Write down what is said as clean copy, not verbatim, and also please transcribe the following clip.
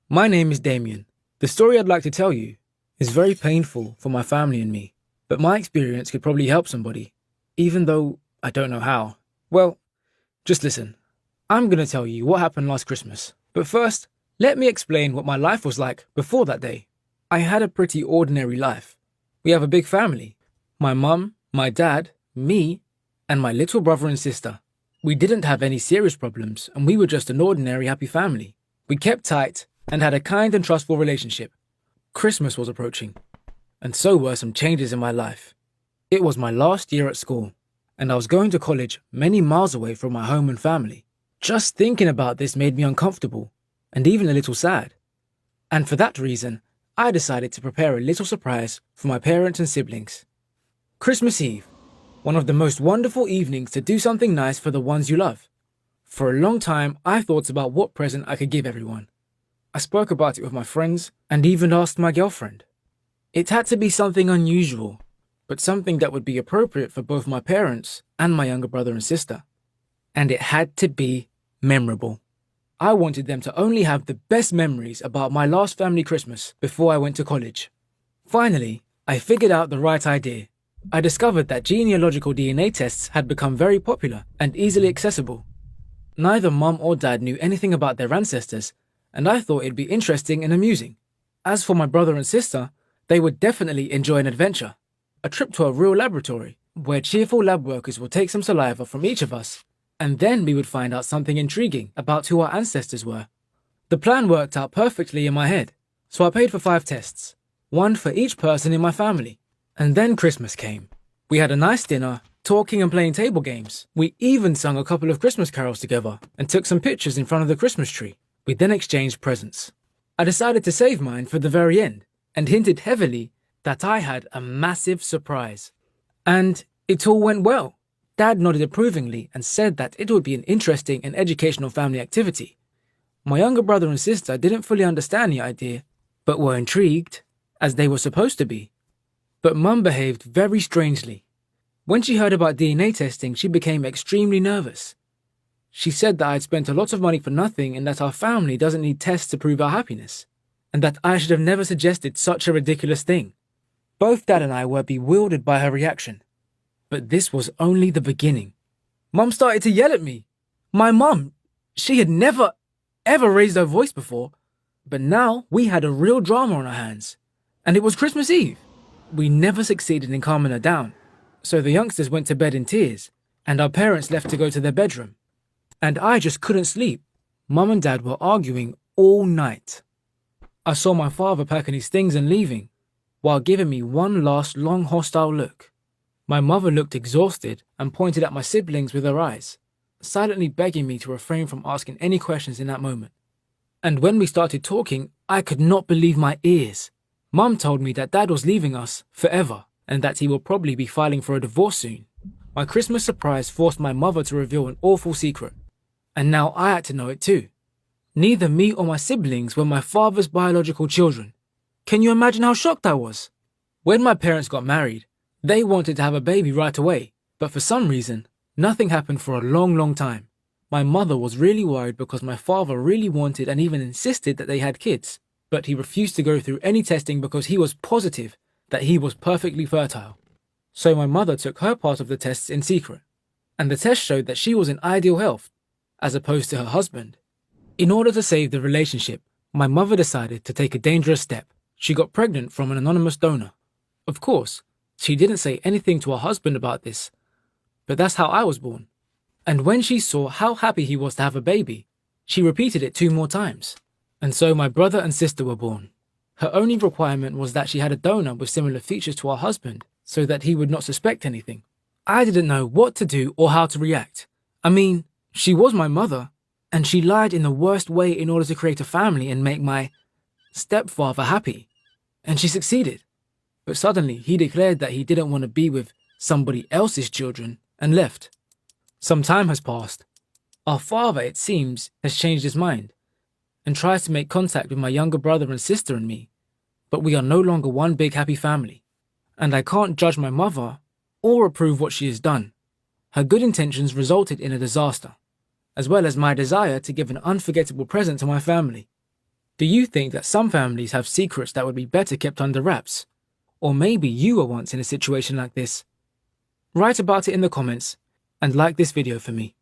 My name is Damien. The story I'd like to tell you is very painful for my family and me, but my experience could probably help somebody, even though I don't know how. Well, just listen. I'm going to tell you what happened last Christmas, but first, let me explain what my life was like before that day. I had a pretty ordinary life. We have a big family. My mum, my dad, me, and my little brother and sister. We didn't have any serious problems, and we were just an ordinary happy family. We kept tight and had a kind and trustful relationship. Christmas was approaching, and so were some changes in my life. It was my last year at school, and I was going to college many miles away from my home and family. Just thinking about this made me uncomfortable, and even a little sad. And for that reason, I decided to prepare a little surprise for my parents and siblings. Christmas Eve, one of the most wonderful evenings to do something nice for the ones you love. For a long time, I thought about what present I could give everyone. I spoke about it with my friends and even asked my girlfriend. It had to be something unusual, but something that would be appropriate for both my parents and my younger brother and sister. And it had to be memorable. I wanted them to only have the best memories about my last family Christmas before I went to college. Finally, I figured out the right idea. I discovered that genealogical DNA tests had become very popular and easily accessible. Neither mum or dad knew anything about their ancestors, and I thought it'd be interesting and amusing. As for my brother and sister, they would definitely enjoy an adventure. A trip to a real laboratory, where cheerful lab workers would take some saliva from each of us, and then we would find out something intriguing about who our ancestors were. The plan worked out perfectly in my head, so I paid for 5 tests, one for each person in my family. And then Christmas came. We had a nice dinner, talking and playing table games. We even sung a couple of Christmas carols together and took some pictures in front of the Christmas tree. We then exchanged presents. I decided to save mine for the very end and hinted heavily that I had a massive surprise. And it all went well. Dad nodded approvingly and said that it would be an interesting and educational family activity. My younger brother and sister didn't fully understand the idea, but were intrigued, as they were supposed to be. But Mum behaved very strangely. When she heard about DNA testing, she became extremely nervous. She said that I had spent a lot of money for nothing and that our family doesn't need tests to prove our happiness, and that I should have never suggested such a ridiculous thing. Both Dad and I were bewildered by her reaction. But this was only the beginning. Mum started to yell at me. My mum, she had never, ever raised her voice before, but now we had a real drama on our hands, and it was Christmas Eve. We never succeeded in calming her down, so the youngsters went to bed in tears, and our parents left to go to their bedroom. And I just couldn't sleep. Mum and Dad were arguing all night. I saw my father packing his things and leaving, while giving me one last long hostile look. My mother looked exhausted and pointed at my siblings with her eyes, silently begging me to refrain from asking any questions in that moment. And when we started talking, I could not believe my ears. Mum told me that Dad was leaving us forever and that he will probably be filing for a divorce soon. My Christmas surprise forced my mother to reveal an awful secret, and now I had to know it too. Neither me or my siblings were my father's biological children. Can you imagine how shocked I was? When my parents got married, they wanted to have a baby right away, but for some reason, nothing happened for a long time. My mother was really worried because my father really wanted and even insisted that they had kids, but he refused to go through any testing because he was positive that he was perfectly fertile. So my mother took her part of the tests in secret, and the test showed that she was in ideal health, as opposed to her husband. In order to save the relationship, my mother decided to take a dangerous step. She got pregnant from an anonymous donor. Of course, she didn't say anything to her husband about this, but that's how I was born. And when she saw how happy he was to have a baby, she repeated it 2 more times. And so my brother and sister were born. Her only requirement was that she had a donor with similar features to her husband, so that he would not suspect anything. I didn't know what to do or how to react. I mean, she was my mother, and she lied in the worst way in order to create a family and make my stepfather happy. And she succeeded. But suddenly he declared that he didn't want to be with somebody else's children and left. Some time has passed. Our father, it seems, has changed his mind and tries to make contact with my younger brother and sister and me, but we are no longer one big happy family, and I can't judge my mother or approve what she has done. Her good intentions resulted in a disaster, as well as my desire to give an unforgettable present to my family. Do you think that some families have secrets that would be better kept under wraps? Or maybe you were once in a situation like this? Write about it in the comments and like this video for me.